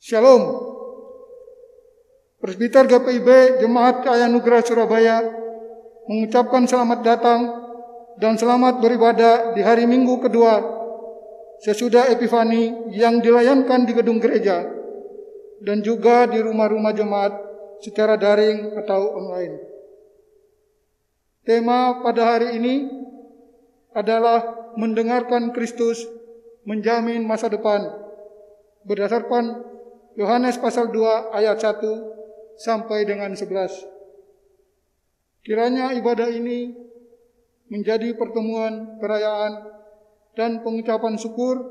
Shalom. Presbiter GPIB Jemaat Cahaya Nugra Surabaya mengucapkan selamat datang dan selamat beribadah di hari Minggu kedua sesudah Epifani yang dilayankan di gedung gereja dan juga di rumah-rumah jemaat secara daring atau online. Tema pada hari ini adalah mendengarkan Kristus menjamin masa depan berdasarkan Yohanes pasal 2 ayat 1 sampai dengan 11. Kiranya ibadah ini menjadi pertemuan, perayaan, dan pengucapan syukur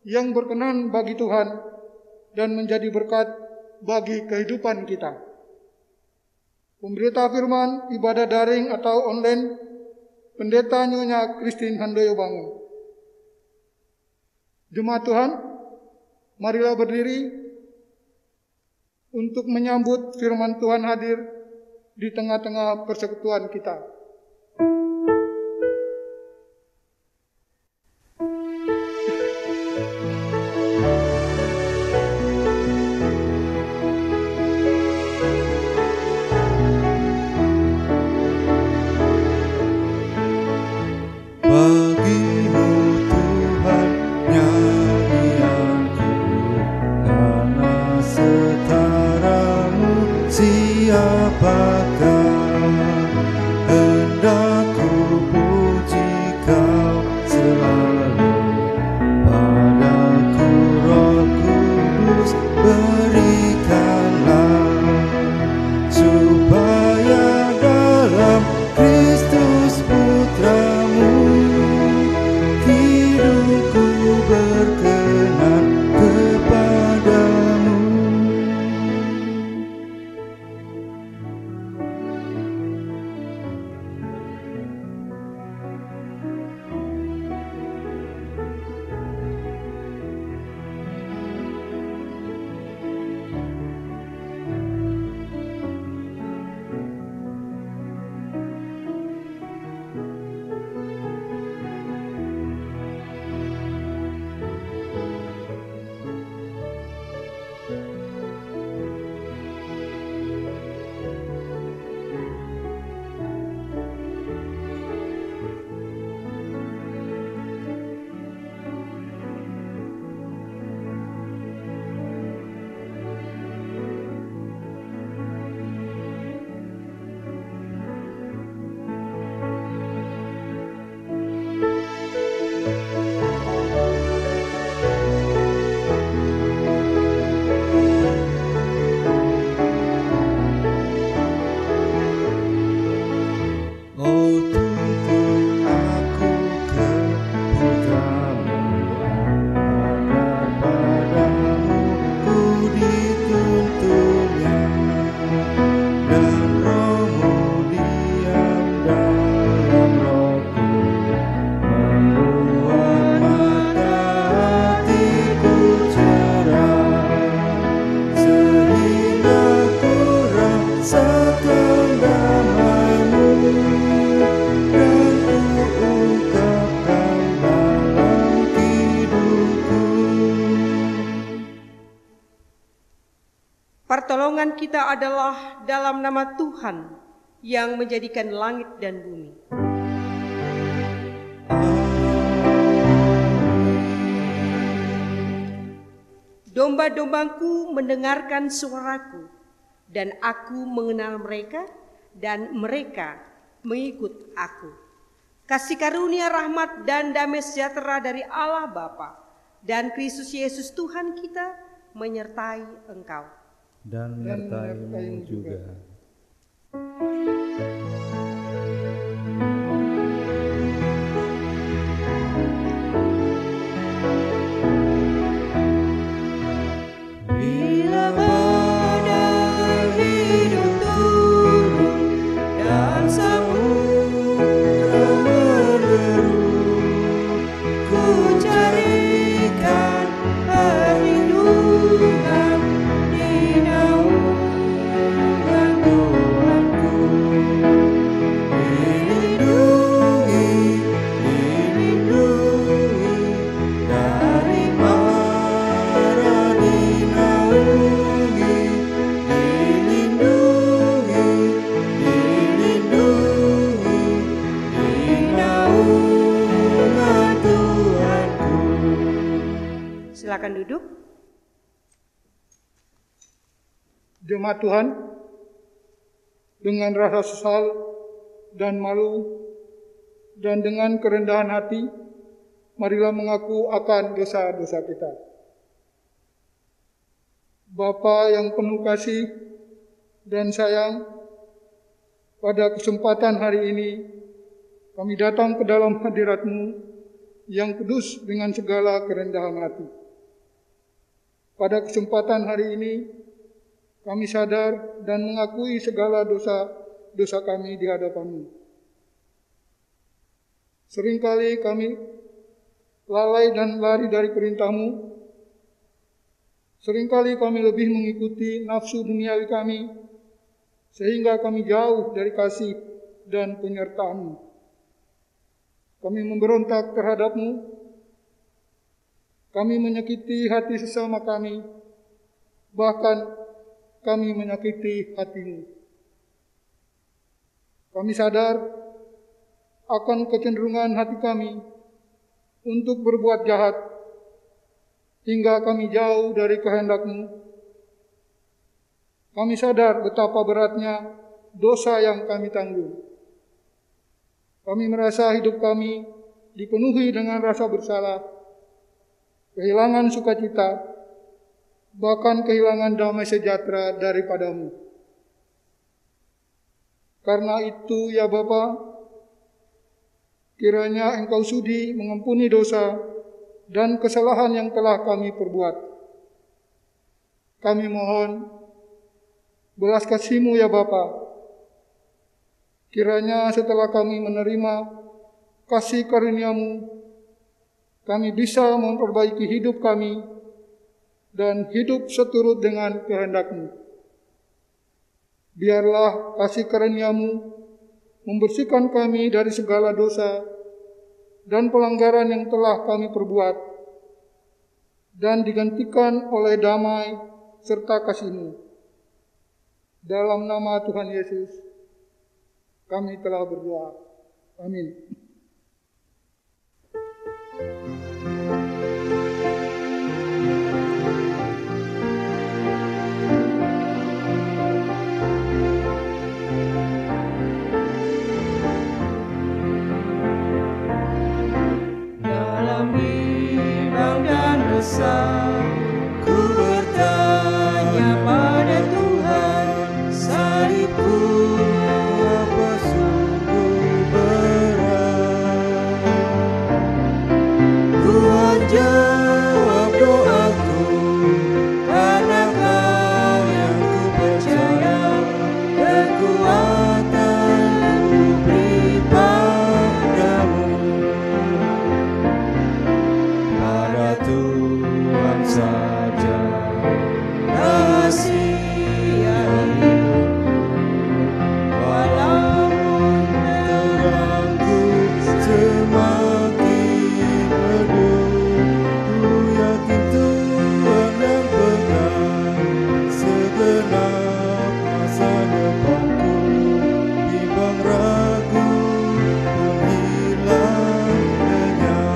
yang berkenan bagi Tuhan dan menjadi berkat bagi kehidupan kita. Pemberita firman ibadah daring atau online, Pendeta Nyonya Christine Handoyo Bangun. Jemaat Tuhan, marilah berdiri untuk menyambut firman Tuhan hadir di tengah-tengah persekutuan kita. Pertolongan kita adalah dalam nama Tuhan yang menjadikan langit dan bumi. Domba-dombaku mendengarkan suaraku, dan aku mengenal mereka, dan mereka mengikut aku. Kasih karunia, rahmat, dan damai sejahtera dari Allah Bapa dan Kristus Yesus Tuhan kita menyertai engkau. Dan menyertai-Mu juga. Bila badai hidup turun dan samudra menderu, ku carikan perlindungan di naungan Tuhanku. Dilindungi dari mara di naungan Silakan duduk. Jemaat Tuhan, dengan rasa sesal dan malu dan dengan kerendahan hati, marilah mengaku akan dosa-dosa kita. Bapa yang penuh kasih dan sayang, pada kesempatan hari ini kami datang ke dalam hadirat-Mu yang kudus dengan segala kerendahan hati. Pada kesempatan hari ini kami sadar dan mengakui segala dosa kami di hadapan-Mu. Seringkali kami lalai dan lari dari perintah-Mu. Seringkali kami lebih mengikuti nafsu duniawi kami, sehingga kami jauh dari kasih dan penyertaan-Mu. Kami memberontak terhadap-Mu. Kami menyakiti hati sesama kami, bahkan kami menyakiti hati-Mu. Kami sadar akan kecenderungan hati kami untuk berbuat jahat, hingga kami jauh dari kehendak-Mu. Kami sadar betapa beratnya dosa yang kami tanggung. Kami merasa hidup kami dipenuhi dengan rasa bersalah, kehilangan sukacita, bahkan kehilangan damai sejahtera daripada-Mu. Karena itu ya Bapa, kiranya Engkau sudi mengampuni dosa dan kesalahan yang telah kami perbuat. Kami mohon belas kasih-Mu ya Bapa. Kiranya setelah kami menerima kasih karunia-Mu, kami bisa memperbaiki hidup kami dan hidup seturut dengan kehendak-Mu. Biarlah kasih karunia-Mu membersihkan kami dari segala dosa dan pelanggaran yang telah kami perbuat, dan digantikan oleh damai serta kasih-Mu. Dalam nama Tuhan Yesus, kami telah berdoa. Amin. Dalam bimbang dan resah, ku bertanya pada Tuhan, salibku apa sungguh berat. Tuhan jawab doaku, karena Kau yang ku percaya, kekuatan ku beri padamu. Pada Tuhan saja rahasia hidupku, walaupun terangku semakin redup. Ku yakin Tuhan yang pegang segenap masa depanku, bimbang ragu pun hilang lenyap.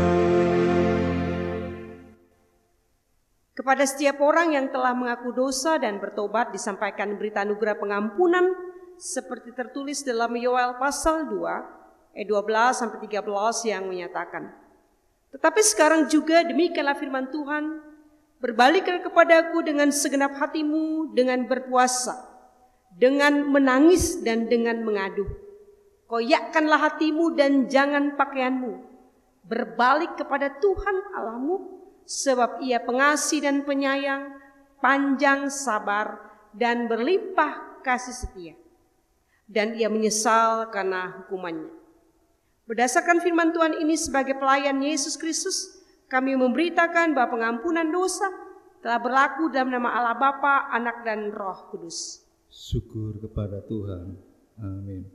Kepada setiap orang yang telah mengaku dosa dan bertobat disampaikan berita anugerah pengampunan seperti tertulis dalam Yoel pasal 2 ayat 12 sampai 13 yang menyatakan, tetapi sekarang juga demikianlah firman Tuhan, berbaliklah kepadaku dengan segenap hatimu, dengan berpuasa, dengan menangis dan dengan mengaduh. Koyakkanlah hatimu dan jangan pakaianmu. Berbalik kepada Tuhan Allahmu, sebab Ia pengasih dan penyayang, panjang sabar, dan berlimpah kasih setia. Dan Ia menyesal karena hukumannya. Berdasarkan firman Tuhan ini sebagai pelayan Yesus Kristus, kami memberitakan bahwa pengampunan dosa telah berlaku dalam nama Allah Bapa, Anak, dan Roh Kudus. Syukur kepada Tuhan. Amin.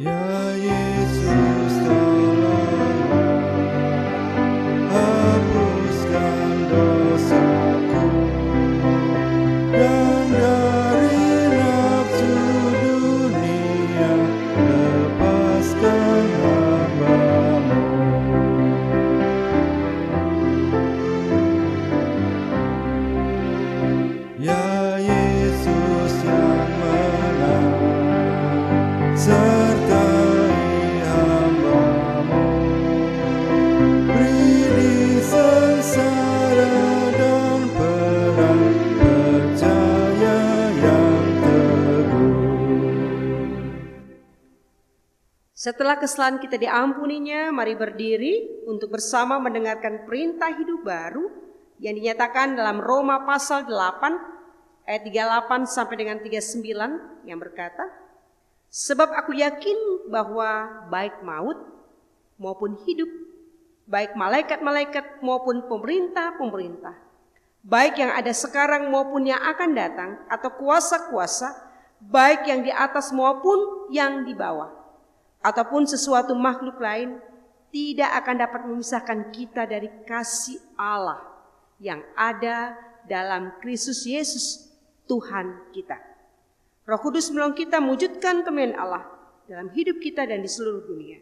Ya Yesus, tolonglah, hapuskan dosaku, dan dari nafsu Setelah kesalahan kita diampuninya, mari berdiri untuk bersama mendengarkan perintah hidup baru yang dinyatakan dalam Roma pasal 8 ayat 38 sampai dengan 39 yang berkata, sebab aku yakin bahwa baik maut maupun hidup, baik malaikat-malaikat maupun pemerintah-pemerintah, baik yang ada sekarang maupun yang akan datang, atau kuasa-kuasa, baik yang di atas maupun yang di bawah, ataupun sesuatu makhluk lain, tidak akan dapat memisahkan kita dari kasih Allah yang ada dalam Kristus Yesus Tuhan kita. Roh Kudus menolong kita mewujudkan kemuliaan Allah dalam hidup kita dan di seluruh dunia.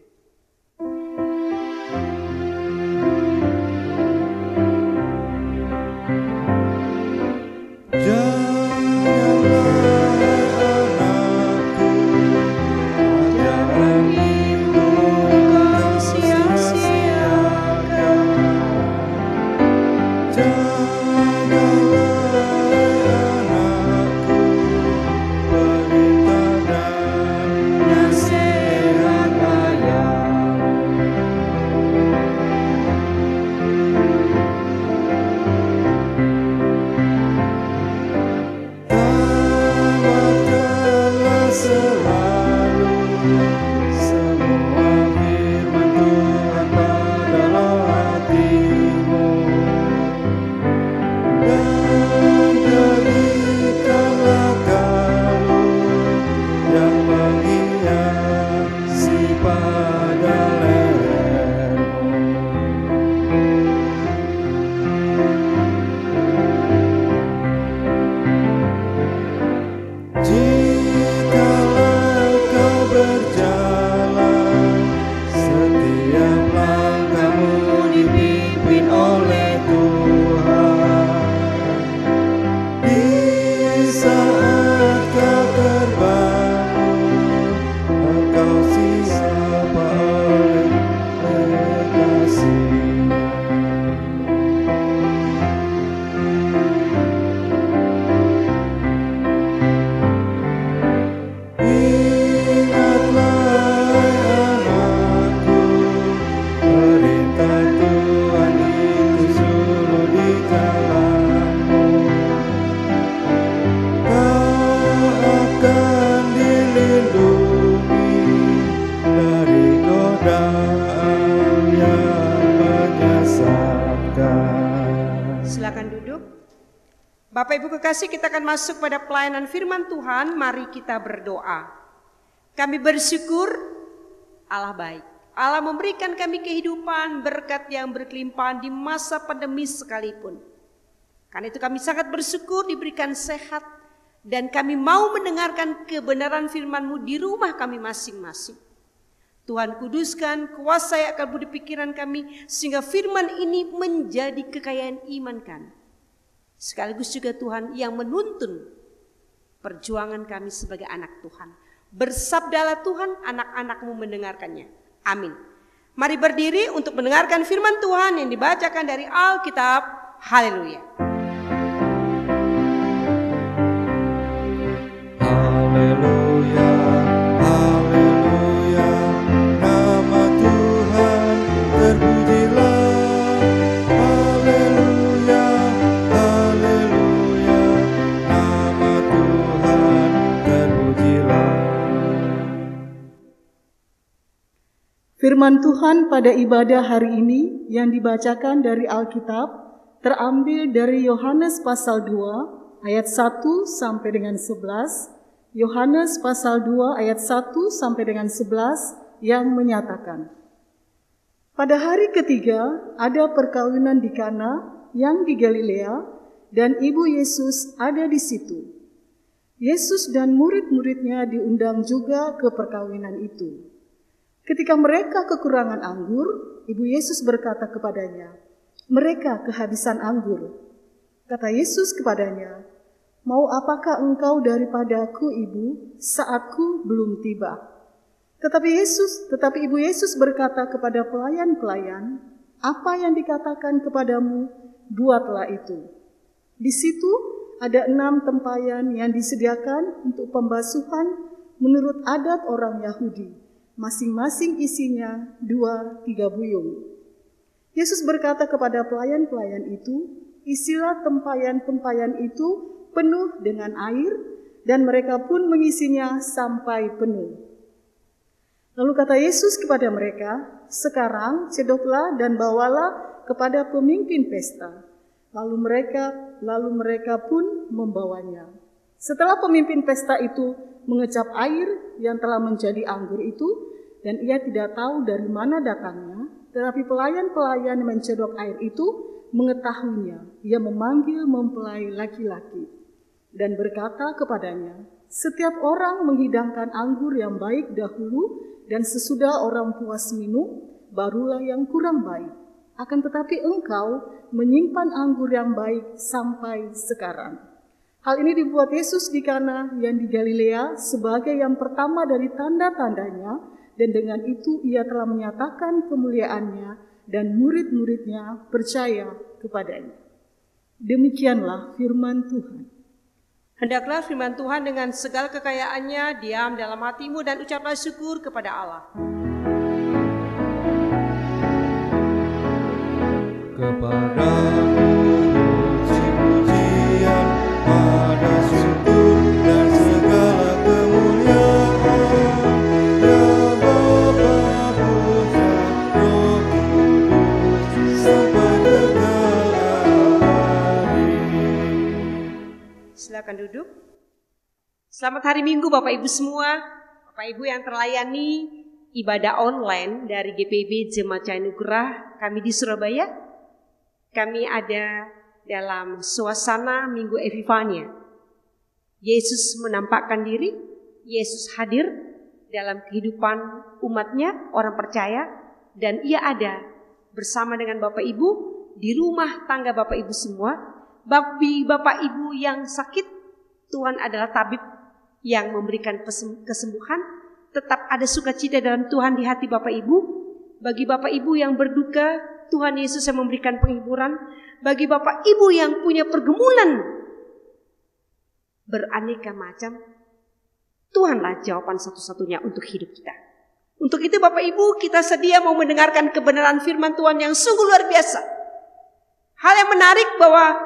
Bapak Ibu kekasih, kita akan masuk pada pelayanan firman Tuhan. Mari kita berdoa. Kami bersyukur Allah baik. Allah memberikan kami kehidupan, berkat yang berkelimpahan di masa pandemi sekalipun. Karena itu kami sangat bersyukur diberikan sehat, dan kami mau mendengarkan kebenaran firman-Mu di rumah kami masing-masing. Tuhan, kuduskan, kuasai akal budi pikiran kami, sehingga firman ini menjadi kekayaan iman kami. Sekaligus juga Tuhan yang menuntun perjuangan kami sebagai anak Tuhan. Bersabdalah Tuhan, anak-anak-Mu mendengarkannya. Amin. Mari berdiri untuk mendengarkan firman Tuhan yang dibacakan dari Alkitab. Haleluya. Haleluya, haleluya, nama Tuhan terpujilah. Haleluya, haleluya, nama Tuhan terpujilah. Firman Tuhan pada ibadah hari ini yang dibacakan dari Alkitab terambil dari Yohanes pasal 2 ayat 1 sampai dengan 11. Yohanes pasal 2 ayat 1 sampai dengan 11 yang menyatakan, pada hari ketiga ada perkawinan di Kana yang di Galilea, dan ibu Yesus ada di situ. Yesus dan murid-muridnya diundang juga ke perkawinan itu. Ketika mereka kekurangan anggur, ibu Yesus berkata kepadanya, mereka kehabisan anggur. Kata Yesus kepadanya, mau apakah engkau daripadaku, ibu, saatku belum tiba? Tetapi ibu Yesus berkata kepada pelayan-pelayan, apa yang dikatakan kepadamu, buatlah itu. Di situ ada 6 tempayan yang disediakan untuk pembasuhan menurut adat orang Yahudi, masing-masing isinya 2-3 buyung. Yesus berkata kepada pelayan-pelayan itu, isilah tempayan-tempayan itu penuh dengan air, dan mereka pun mengisinya sampai penuh. Lalu kata Yesus kepada mereka, sekarang cedoklah dan bawalah kepada pemimpin pesta. Lalu mereka pun membawanya. Setelah pemimpin pesta itu mengecap air yang telah menjadi anggur itu, dan ia tidak tahu dari mana datangnya, tetapi pelayan-pelayan mencedok air itu mengetahuinya. Ia memanggil mempelai laki-laki dan berkata kepadanya, setiap orang menghidangkan anggur yang baik dahulu, dan sesudah orang puas minum, barulah yang kurang baik. Akan tetapi engkau menyimpan anggur yang baik sampai sekarang. Hal ini dibuat Yesus di Kana yang di Galilea sebagai yang pertama dari tanda-tandanya, dan dengan itu ia telah menyatakan kemuliaannya, dan murid-muridnya percaya kepadanya. Demikianlah firman Tuhan. Hendaklah firman Tuhan dengan segala kekayaannya diam dalam hatimu dan ucaplah syukur kepada Allah. Kepadamu puji-pujian, pada syukur dan segala kemuliaan, ya Bapa, Putra, Roh Kudus, sampai kekal abadi. Silakan duduk. Selamat hari Minggu Bapak Ibu semua, Bapak Ibu yang terlayani ibadah online dari GPIB Jemaat Cahaya Anugerah kami di Surabaya. Kami ada dalam suasana Minggu Epifania. Yesus menampakkan diri, Yesus hadir dalam kehidupan umatnya, orang percaya, dan ia ada bersama dengan Bapak Ibu di rumah tangga Bapak Ibu semua. Bagi Bapak Ibu yang sakit, Tuhan adalah tabib yang memberikan kesembuhan. Tetap ada sukacita dalam Tuhan di hati Bapak Ibu. Bagi Bapak Ibu yang berduka, Tuhan Yesus yang memberikan penghiburan. Bagi Bapak Ibu yang punya pergumulan beraneka macam, Tuhanlah jawaban satu-satunya untuk hidup kita. Untuk itu Bapak Ibu, kita sedia mau mendengarkan kebenaran firman Tuhan yang sungguh luar biasa. Hal yang menarik bahwa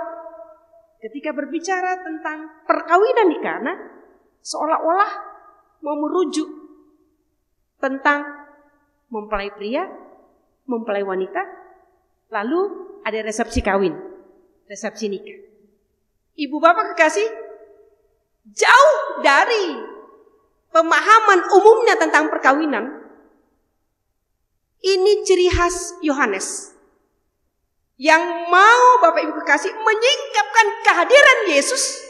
ketika berbicara tentang perkawinan di Kana, seolah-olah mau merujuk tentang mempelai pria, mempelai wanita, lalu ada resepsi kawin, resepsi nikah. Ibu bapak kekasih, jauh dari pemahaman umumnya tentang perkawinan, ini ciri khas Yohanes yang mau Bapak Ibu kekasih menyingkapkan kehadiran Yesus.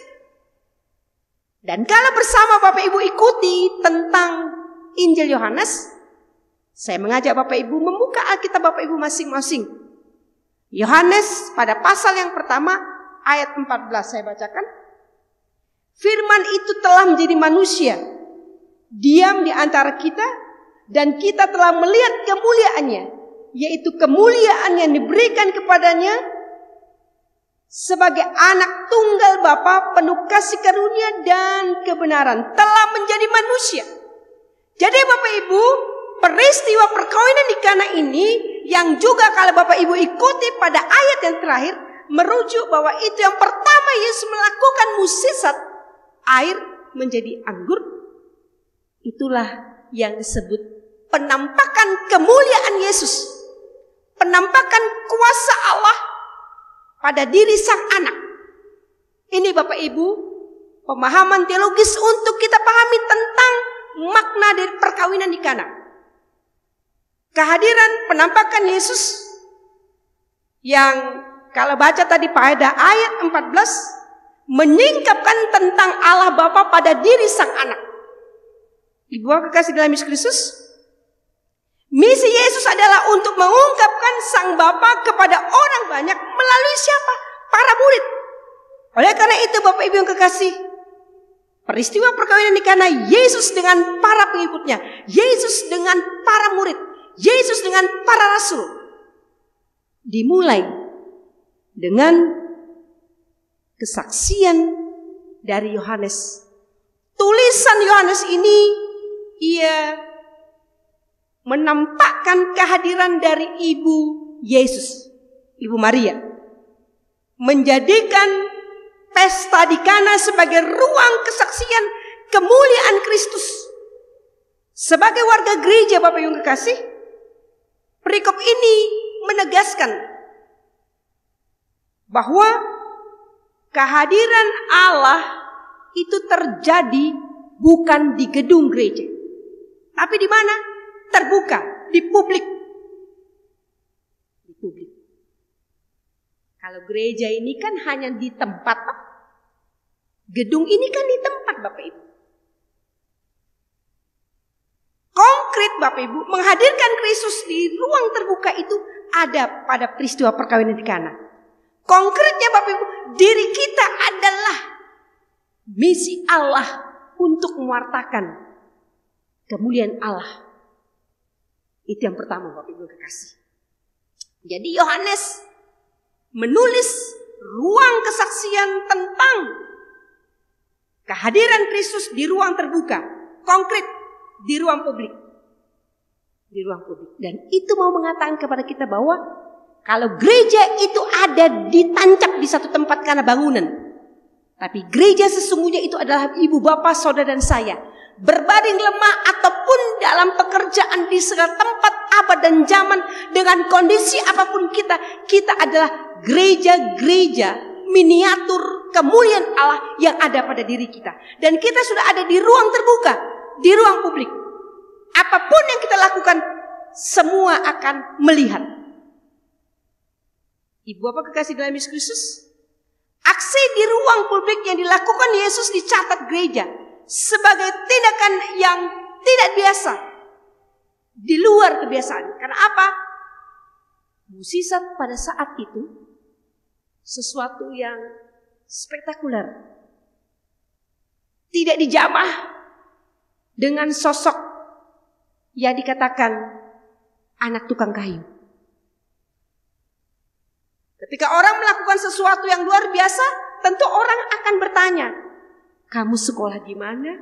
Dan kalau bersama Bapak Ibu ikuti tentang Injil Yohanes, saya mengajak Bapak Ibu membuka Alkitab Bapak Ibu masing-masing. Yohanes pada pasal yang pertama ayat 14 saya bacakan. Firman itu telah menjadi manusia, diam di antara kita, dan kita telah melihat kemuliaannya, yaitu kemuliaan yang diberikan kepadanya sebagai anak tunggal Bapa, penuh kasih karunia dan kebenaran, telah menjadi manusia. Jadi Bapak Ibu, peristiwa perkawinan di Kana ini yang juga kalau Bapak Ibu ikuti pada ayat yang terakhir merujuk bahwa itu yang pertama Yesus melakukan mukjizat, air menjadi anggur. Itulah yang disebut penampakan kemuliaan Yesus, penampakan kuasa Allah pada diri sang anak. Ini Bapak Ibu pemahaman teologis untuk kita pahami tentang makna dari perkawinan di Kana. Kehadiran penampakan Yesus yang kalau baca tadi pada ayat 14 menyingkapkan tentang Allah Bapa pada diri sang anak. Ibu kekasih dalam Yesus Kristus, misi Yesus adalah untuk mengungkapkan sang Bapa kepada orang banyak melalui siapa? Para murid. Oleh karena itu Bapak Ibu yang kekasih, peristiwa perkawinan di Kana, Yesus dengan para pengikutnya, Yesus dengan para murid, Yesus dengan para rasul, dimulai dengan kesaksian dari Yohanes. Tulisan Yohanes ini ia menampakkan kehadiran dari Ibu Yesus, Ibu Maria, menjadikan pesta di Kana sebagai ruang kesaksian kemuliaan Kristus. Sebagai warga gereja Bapak Ibu kekasih, perikop ini menegaskan bahwa kehadiran Allah itu terjadi bukan di gedung gereja, tapi di mana? Terbuka, di publik. Di publik. Kalau gereja ini kan hanya di tempat, gedung ini kan di tempat Bapak Ibu. Konkret Bapak Ibu, menghadirkan Kristus di ruang terbuka itu ada pada peristiwa perkawinan di Kana. Konkretnya Bapak Ibu, diri kita adalah misi Allah untuk mewartakan kemuliaan Allah. Itu yang pertama Bapak Ibu kekasih. Jadi Yohanes menulis ruang kesaksian tentang kehadiran Kristus di ruang terbuka, konkret, di ruang publik. Di ruang publik. Dan itu mau mengatakan kepada kita bahwa kalau gereja itu ada ditancap di satu tempat karena bangunan, tapi gereja sesungguhnya itu adalah ibu, bapak, saudara dan saya. Berbaring lemah ataupun dalam pekerjaan di segala tempat, abad dan zaman, dengan kondisi apapun kita adalah gereja-gereja miniatur kemuliaan Allah yang ada pada diri kita. Dan kita sudah ada di ruang terbuka, di ruang publik. Apapun yang kita lakukan, semua akan melihat. Ibu bapak kekasih dalam Yesus Kristus, aksi di ruang publik yang dilakukan Yesus dicatat gereja sebagai tindakan yang tidak biasa, di luar kebiasaan. Karena apa? Mukjizat pada saat itu sesuatu yang spektakuler, tidak dijamah dengan sosok yang dikatakan anak tukang kayu. Ketika orang melakukan sesuatu yang luar biasa, tentu orang akan bertanya, kamu sekolah di mana?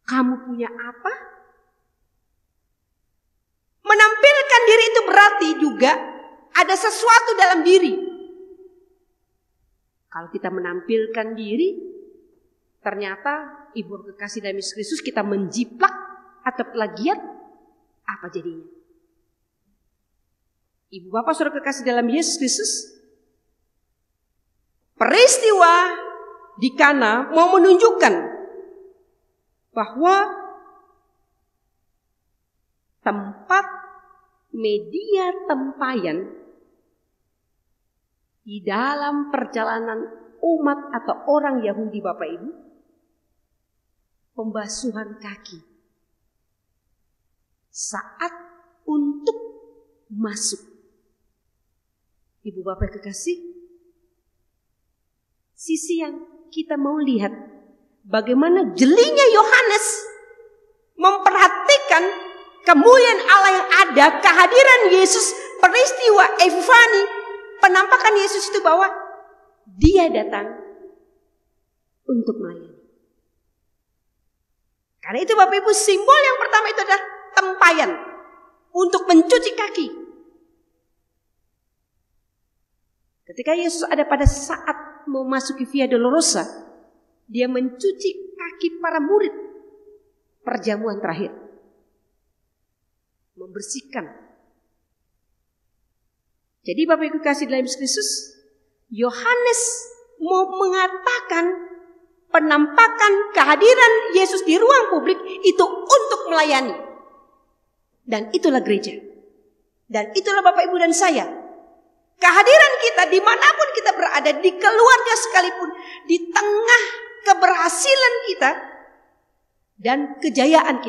Kamu punya apa? Menampilkan diri itu berarti juga ada sesuatu dalam diri. Kalau kita menampilkan diri, ternyata ibu kekasih dalam Yesus Kristus kita menjiplak atau plagiat, apa jadinya? Ibu bapak saudara kekasih dalam Yesus Kristus, peristiwa di Kana mau menunjukkan bahwa tempat media tempayan di dalam perjalanan umat atau orang Yahudi Bapak Ibu, pembasuhan kaki saat untuk masuk. Ibu bapak kekasih, sisi yang kita mau lihat bagaimana jelinya Yohanes memperhatikan kemuliaan Allah yang ada, kehadiran Yesus, peristiwa Epifani, penampakan Yesus itu bahwa dia datang untuk melayani. Karena itu Bapak Ibu, simbol yang pertama itu adalah tempayan untuk mencuci kaki. Ketika Yesus ada pada saat mau masuki Via Dolorosa, dia mencuci kaki para murid perjamuan terakhir, membersihkan. Jadi Bapak Ibu kasih dalam Yesus Kristus, Yohanes mau mengatakan penampakan kehadiran Yesus di ruang publik itu untuk melayani. Dan itulah gereja. Dan itulah Bapak Ibu dan saya. Kehadiran kita dimanapun kita berada, di keluarga sekalipun, di tengah keberhasilan kita dan kejayaan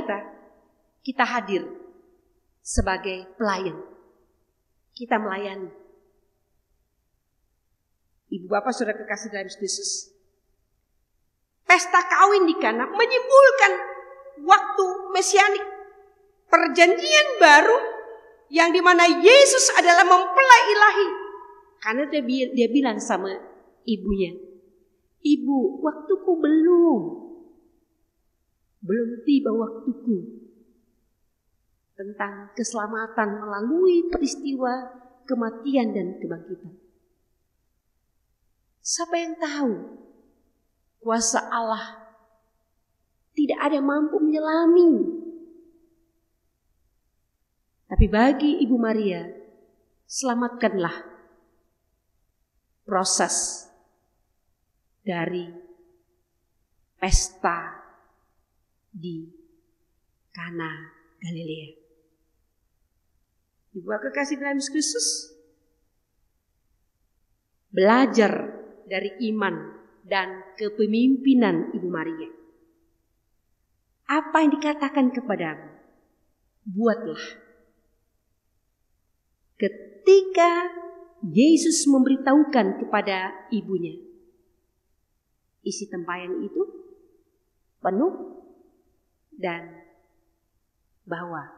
kita hadir sebagai pelayan. Kita melayani. Ibu bapak saudara kekasih dalam Yesus, pesta kawin di Kana menyimbolkan waktu mesianik, perjanjian baru yang dimana Yesus adalah mempelai ilahi. Karena dia bilang sama ibunya, ibu, waktuku belum tiba waktuku. tentang keselamatan melalui peristiwa kematian dan kebangkitan. Siapa yang tahu kuasa Allah tidak ada yang mampu menyelami. Tapi bagi Ibu Maria, selamatkanlah proses dari pesta di Kana Galilea. Ibu kekasih dalam Yesus Kristus, belajar dari iman dan kepemimpinan Ibu Maria. Apa yang dikatakan kepadamu, buatlah. Ketika Yesus memberitahukan kepada ibunya, isi tempayan itu penuh dan bahwa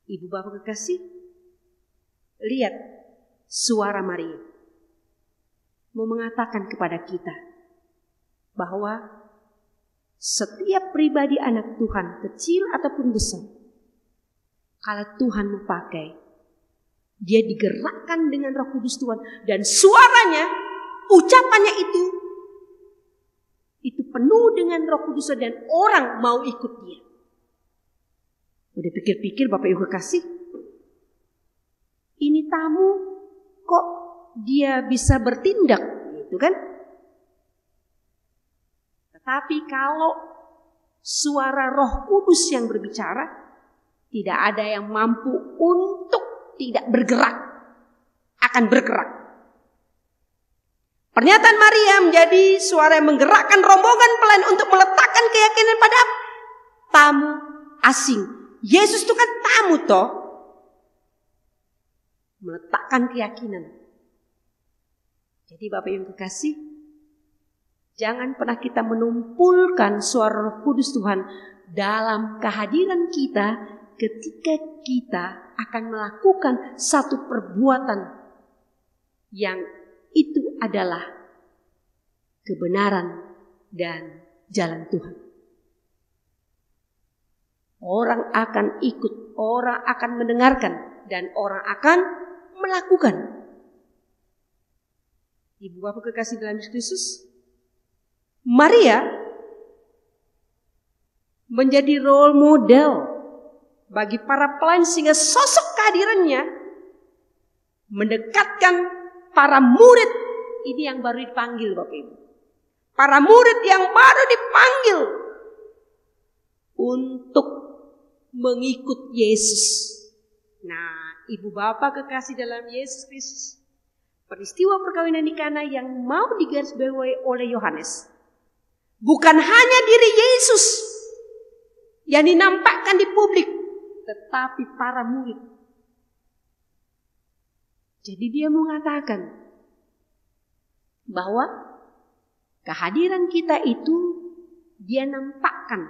Ibu Bapak kekasih, lihat suara Maria mau mengatakan kepada kita bahwa setiap pribadi anak Tuhan, kecil ataupun besar, kalau Tuhan mau pakai, dia digerakkan dengan Roh Kudus Tuhan, dan suaranya, ucapannya itu penuh dengan Roh Kudus dan orang mau ikut dia. Udah pikir-pikir Bapak Ibu kekasih, ini tamu kok dia bisa bertindak gitu kan? Tetapi kalau suara Roh Kudus yang berbicara, tidak ada yang mampu untuk tidak bergerak, akan bergerak. Pernyataan Maria menjadi suara yang menggerakkan rombongan pelayan untuk meletakkan keyakinan pada tamu asing. Yesus itu kan tamu toh. Meletakkan keyakinan. Jadi Bapak Ibu kekasih, jangan pernah kita menumpulkan suara Roh Kudus Tuhan dalam kehadiran kita ketika kita akan melakukan satu perbuatan yang itu adalah kebenaran dan jalan Tuhan. Orang akan ikut, orang akan mendengarkan, dan orang akan melakukan. Ibu Bapak kekasih dalam Yesus Kristus, Maria menjadi role model bagi para pelayan sehingga sosok kehadirannya mendekatkan para murid ini yang baru dipanggil Bapak Ibu. Para murid yang baru dipanggil untuk mengikut Yesus. Nah, Ibu Bapak kekasih dalam Yesus Kristus, peristiwa perkawinan di Kana yang mau digarisbawahi oleh Yohanes bukan hanya diri Yesus yang dinampakkan di publik, tetapi para murid. Jadi dia mengatakan bahwa kehadiran kita itu dia nampakkan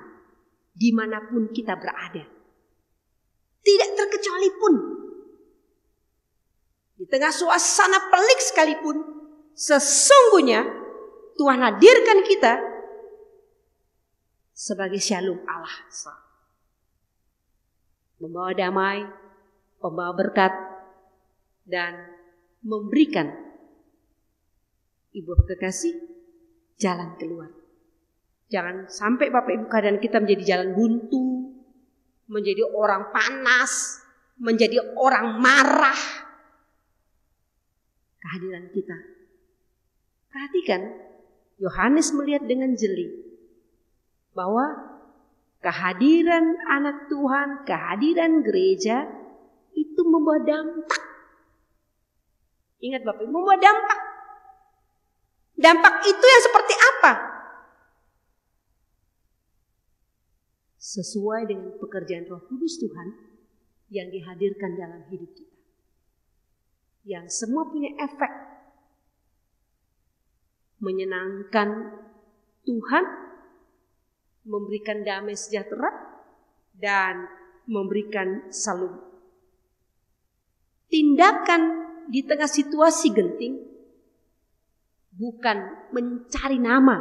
dimanapun kita berada. Tidak terkecuali pun di tengah suasana pelik sekalipun, sesungguhnya Tuhan hadirkan kita sebagai Shalom Allah, membawa damai, membawa berkat, dan memberikan Ibu kekasih jalan keluar. Jangan sampai Bapak Ibu keadaan kita menjadi jalan buntu, menjadi orang panas, menjadi orang marah. Kehadiran kita. Perhatikan, Yohanes melihat dengan jeli bahwa kehadiran anak Tuhan, kehadiran gereja itu membawa dampak. Ingat Bapak Ibu, membawa dampak. Dampak itu yang seperti apa? Sesuai dengan pekerjaan Roh Kudus Tuhan yang dihadirkan dalam hidup kita. Yang semua punya efek menyenangkan Tuhan, memberikan damai sejahtera, dan memberikan shalom. Tindakan di tengah situasi genting bukan mencari nama,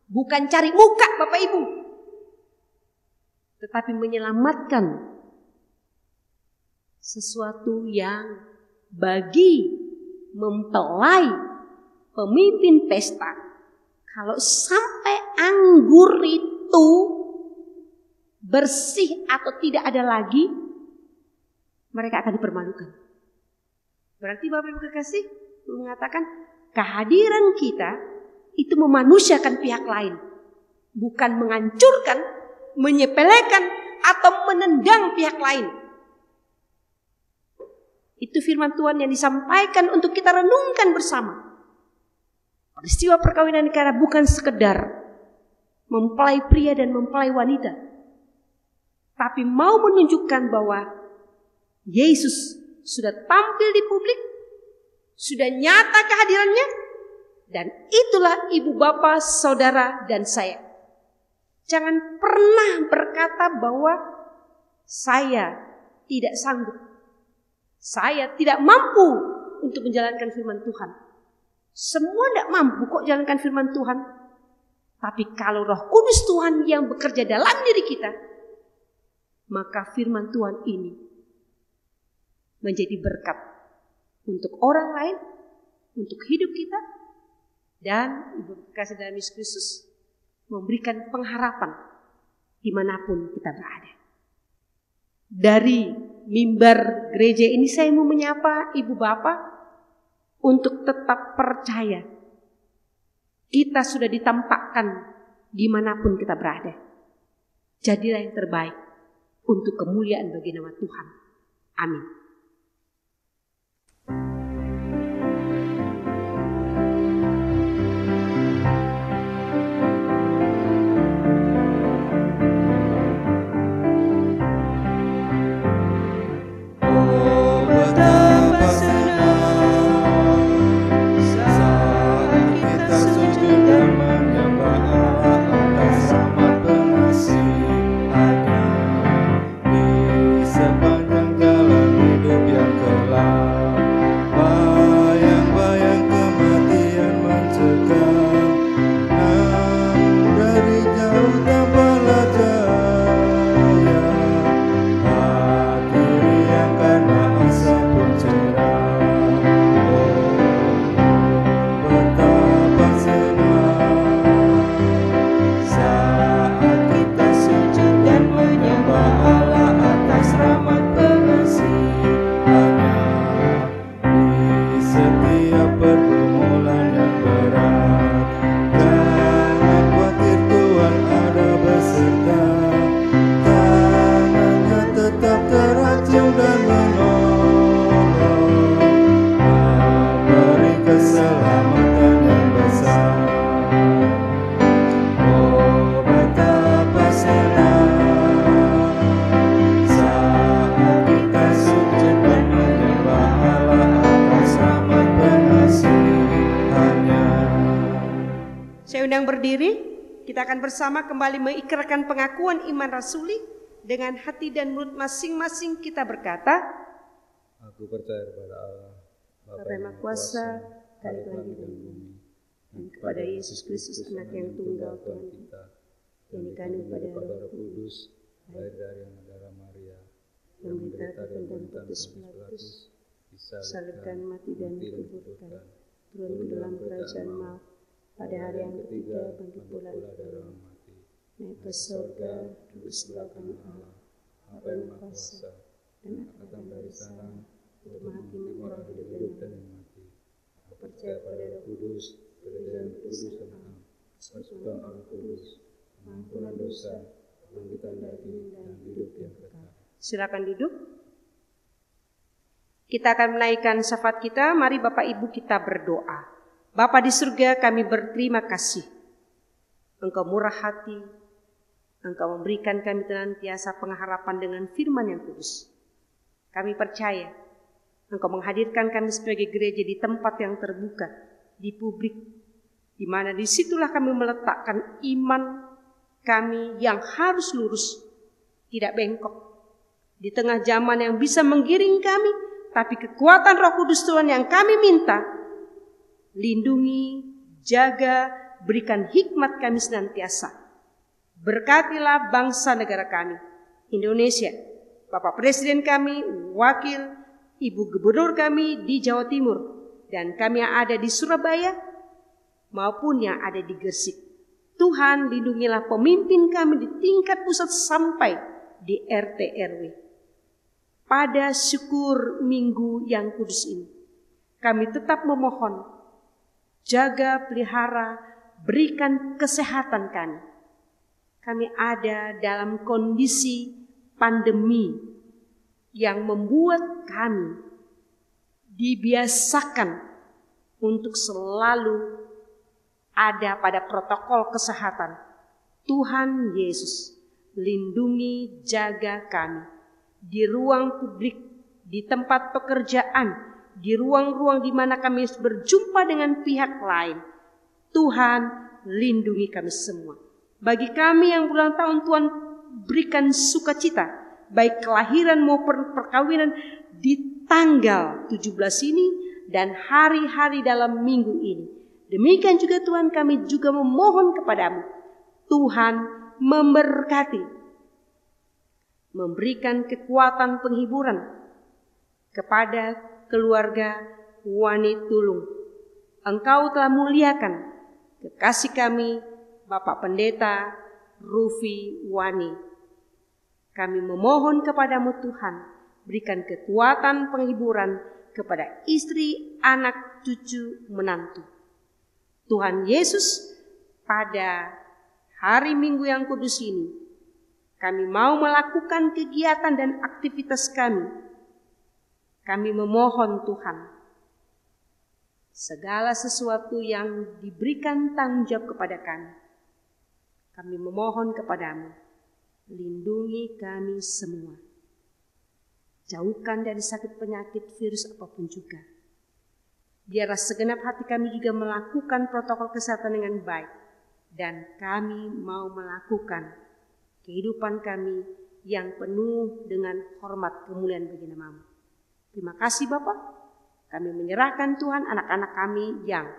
bukan cari muka Bapak Ibu. tetapi menyelamatkan sesuatu yang bagi mempelai pemimpin pesta, kalau sampai anggur itu bersih atau tidak ada lagi, mereka akan dipermalukan. Berarti Bapak Ibu kekasih mengatakan kehadiran kita itu memanusiakan pihak lain, bukan menghancurkan, menyepelekan atau menendang pihak lain. Itu firman Tuhan yang disampaikan untuk kita renungkan bersama. Peristiwa perkawinan nikah bukan sekedar mempelai pria dan mempelai wanita, tapi mau menunjukkan bahwa Yesus sudah tampil di publik, sudah nyata kehadirannya, dan itulah ibu bapa, saudara, dan saya. Jangan pernah berkata bahwa saya tidak sanggup, saya tidak mampu untuk menjalankan firman Tuhan. Semua tidak mampu kok jalankan firman Tuhan. Tapi kalau Roh Kudus Tuhan yang bekerja dalam diri kita, maka firman Tuhan ini menjadi berkat untuk orang lain, untuk hidup kita, dan Ibu kasih dalam Yesus Kristus memberikan pengharapan dimanapun kita berada. Dari mimbar gereja ini saya mau menyapa ibu bapak untuk tetap percaya kita sudah ditampakkan dimanapun kita berada. Jadilah yang terbaik untuk kemuliaan bagi nama Tuhan. Amin. Berdiri, kita akan bersama kembali mengikrarkan pengakuan iman rasuli dengan hati dan mulut masing-masing. Kita berkata, Aku percaya kepada Allah, Bapa yang Maha Kuasa, dari langit dan bumi, dan kepada Yesus Kristus Anak yang tunggal Tuhan kita, yang dikandung pada Roh Kudus, lahir dari darah Maria, yang menderita dan Pontius Pilatus, disalibkan, mati dan dikuburkan, turun ke dalam kerajaan maut. Pada hari yang ketiga bangkit pula dari orang mati, naik ke surga, duduk sebelah kanan Allah, Bapa yang Maha Kuasa, dan akan datang dari sana untuk menghakimi orang hidup dan yang mati. Aku percaya pada Roh Kudus, gereja yang kudus dan am, persekutuan Allah Kudus, pengampunan dosa, kebangkitan daging dan hidup yang kekal. Silakan duduk. Kita akan menaikkan syafaat kita. Mari Bapak Ibu kita berdoa. Bapa di surga, kami berterima kasih. Engkau murah hati, Engkau memberikan kami senantiasa pengharapan dengan firman yang kudus. Kami percaya Engkau menghadirkan kami sebagai gereja di tempat yang terbuka, di publik, di mana disitulah kami meletakkan iman kami yang harus lurus, tidak bengkok. Di tengah zaman yang bisa menggiring kami, tapi kekuatan Roh Kudus Tuhan yang kami minta, lindungi, jaga, berikan hikmat kami senantiasa. Berkatilah bangsa negara kami. Indonesia, Bapak Presiden kami, Wakil Ibu Gubernur kami di Jawa Timur, dan kami yang ada di Surabaya maupun yang ada di Gresik. Tuhan, lindungilah pemimpin kami di tingkat pusat sampai di RT RW. Pada syukur Minggu yang kudus ini, kami tetap memohon, jaga, pelihara, berikan kesehatan kami. Kami ada dalam kondisi pandemi yang membuat kami dibiasakan untuk selalu ada pada protokol kesehatan. Tuhan Yesus, lindungi, jaga kami di ruang publik, di tempat pekerjaan, di ruang-ruang di mana kami berjumpa dengan pihak lain. Tuhan, lindungi kami semua. Bagi kami yang berulang tahun, Tuhan berikan sukacita, baik kelahiran maupun perkawinan di tanggal 17 ini dan hari-hari dalam minggu ini. Demikian juga Tuhan, kami juga memohon kepadamu, Tuhan memberkati, memberikan kekuatan penghiburan kepada keluarga Wani Tulung. Engkau telah muliakan kekasih kami, Bapak Pendeta Rufi Wani. Kami memohon kepadamu Tuhan, berikan kekuatan penghiburan kepada istri, anak, cucu, menantu. Tuhan Yesus, pada hari Minggu yang kudus ini, kami mau melakukan kegiatan dan aktivitas kami. Kami memohon Tuhan, segala sesuatu yang diberikan tanggung jawab kepada kami, kami memohon kepadamu, lindungi kami semua. Jauhkan dari sakit penyakit, virus apapun juga. Biarlah segenap hati kami juga melakukan protokol kesehatan dengan baik. Dan kami mau melakukan kehidupan kami yang penuh dengan hormat kemuliaan bagi nama-Mu. Terima kasih Bapak. Kami menyerahkan Tuhan anak-anak kami yang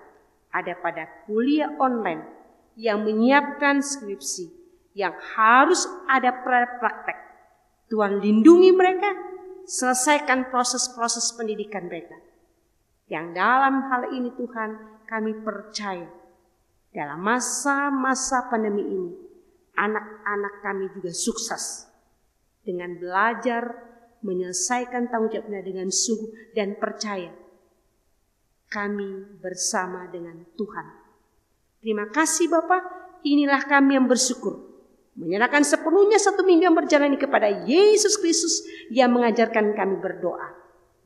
ada pada kuliah online, yang menyiapkan skripsi, yang harus ada praktek. Tuhan lindungi mereka, selesaikan proses-proses pendidikan mereka. Yang dalam hal ini Tuhan, kami percaya dalam masa-masa pandemi ini, anak-anak kami juga sukses dengan belajar, menyelesaikan tanggung jawabnya dengan sungguh dan percaya. Kami bersama dengan Tuhan. Terima kasih Bapak, inilah kami yang bersyukur. Menyerahkan sepenuhnya satu minggu yang berjalan ini kepada Yesus Kristus yang mengajarkan kami berdoa.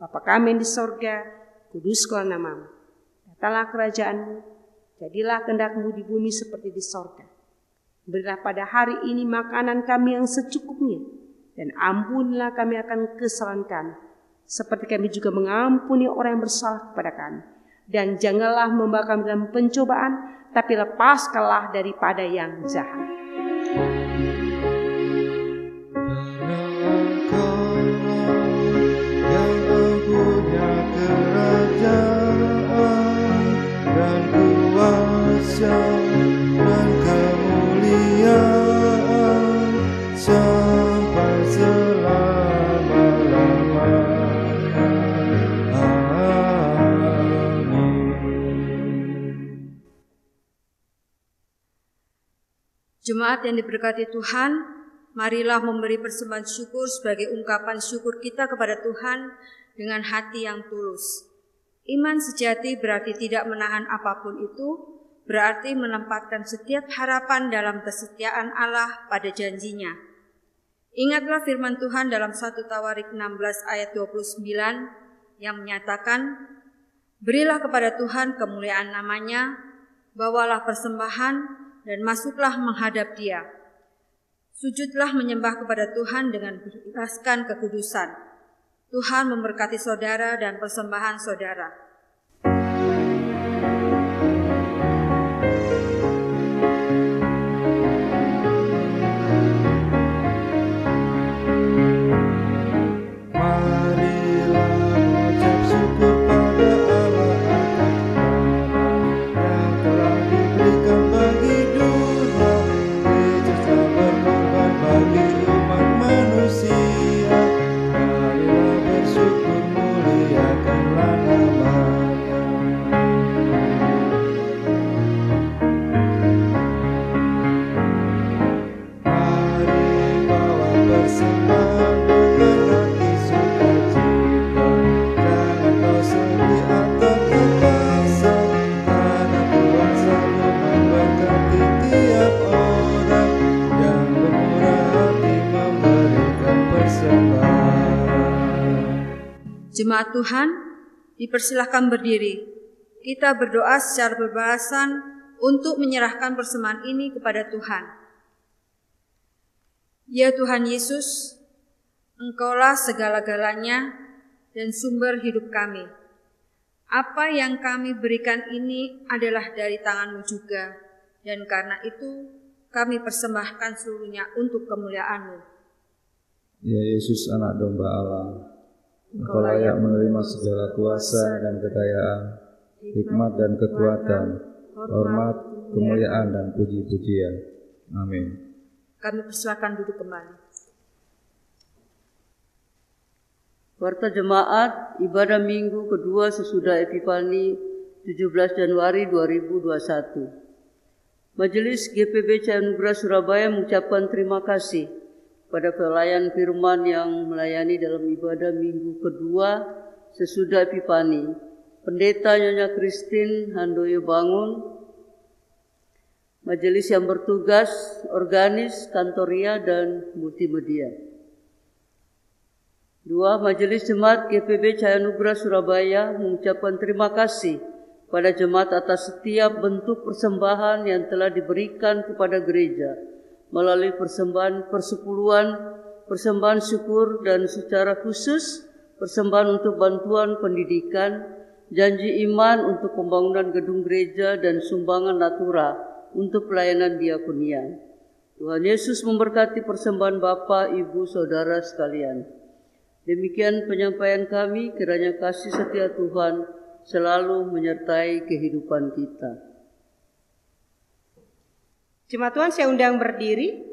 Bapa kami yang di sorga, kuduskanlah nama-Mu. Datanglah kerajaan-Mu, jadilah kehendak-Mu di bumi seperti di sorga. Berilah pada hari ini makanan kami yang secukupnya, dan ampunilah kami akan kesalahan kami, seperti kami juga mengampuni orang yang bersalah kepada kami. Dan janganlah membawa kami dalam pencobaan, tapi lepaskanlah daripada yang jahat. Dan kemuliaan sampai selama-lamanya. Amin. Jemaat yang diberkati Tuhan, marilah memberi persembahan syukur sebagai ungkapan syukur kita kepada Tuhan dengan hati yang tulus. Iman sejati berarti tidak menahan apapun itu, berarti menempatkan setiap harapan dalam kesetiaan Allah pada janjinya. Ingatlah firman Tuhan dalam 1 Tawarik 16 ayat 29 yang menyatakan, berilah kepada Tuhan kemuliaan namanya, bawalah persembahan dan masuklah menghadap Dia. Sujudlah menyembah kepada Tuhan dengan berikhlaskan kekudusan. Tuhan memberkati saudara dan persembahan saudara. Bagi umat manusia. Jemaat Tuhan, dipersilahkan berdiri. Kita berdoa secara berbalasan untuk menyerahkan persembahan ini kepada Tuhan. Ya Tuhan Yesus, Engkaulah segala-galanya dan sumber hidup kami. Apa yang kami berikan ini adalah dari tangan-Mu juga, dan karena itu kami persembahkan seluruhnya untuk kemuliaan-Mu. Ya Yesus, Anak Domba Allah, Engkau layak menerima segala kuasa dan kekayaan, hikmat dan kekuatan, hormat, kemuliaan dan puji-pujian. Amin. Kami persilakan duduk kembali. Warta Jemaat Ibadah Minggu kedua sesudah Epifani 17 Januari 2021. Majelis GPB Cahaya Anugerah Surabaya mengucapkan terima kasih pada pelayan firman yang melayani dalam ibadah Minggu kedua sesudah Epifani. Pendeta Nyonya Christine Handoyo Bangun, majelis yang bertugas, organis, kantoria, dan multimedia. 2. Majelis Jemaat GPB Cahaya Anugerah Surabaya mengucapkan terima kasih pada jemaat atas setiap bentuk persembahan yang telah diberikan kepada gereja melalui persembahan persepuluhan, persembahan syukur, dan secara khusus persembahan untuk bantuan pendidikan, janji iman untuk pembangunan gedung gereja, dan sumbangan natura untuk pelayanan diakonia. Tuhan Yesus memberkati persembahan Bapak, Ibu, Saudara sekalian. Demikian penyampaian kami, kiranya kasih setia Tuhan selalu menyertai kehidupan kita. Jemaat Tuhan, saya undang berdiri.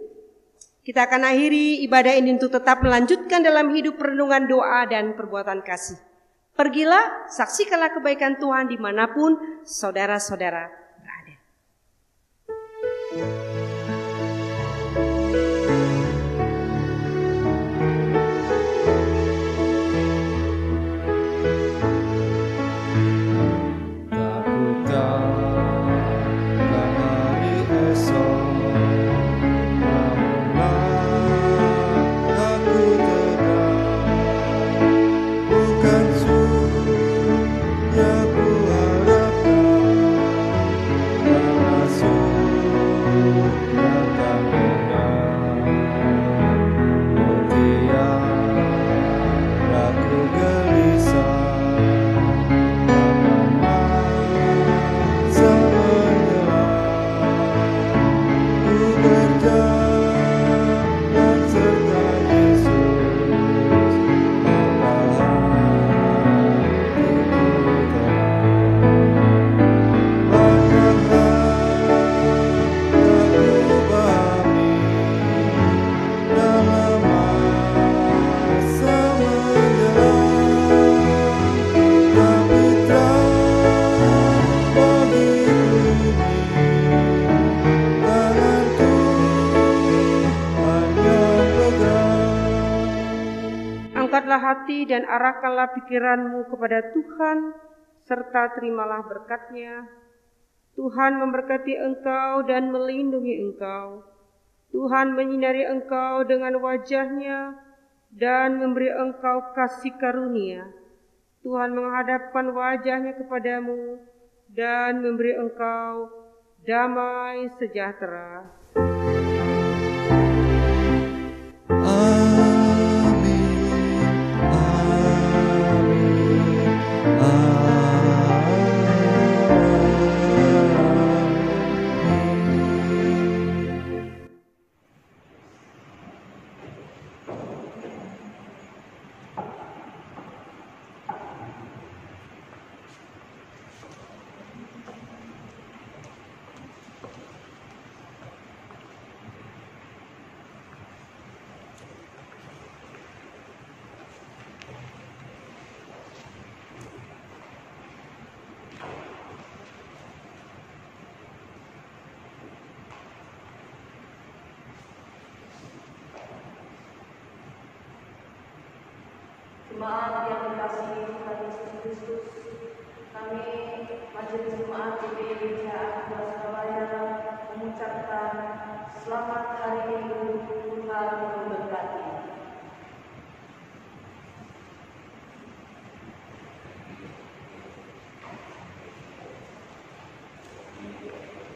Kita akan akhiri ibadah ini untuk tetap melanjutkan dalam hidup perenungan doa dan perbuatan kasih. Pergilah, saksikanlah kebaikan Tuhan dimanapun saudara-saudara berada. Angkatlah hati dan arahkanlah pikiranmu kepada Tuhan, serta terimalah berkat-Nya. Tuhan memberkati engkau dan melindungi engkau. Tuhan menyinari engkau dengan wajah-Nya dan memberi engkau kasih karunia. Tuhan menghadapkan wajah-Nya kepadamu dan memberi engkau damai sejahtera. Jemaat yang dikasihi Tuhan Yesus Kristus, kami Majelis Jemaat GPB Cahaya Anugerah Surabaya mengucapkan selamat hari Minggu, Tuhan memberkati. Tuhan.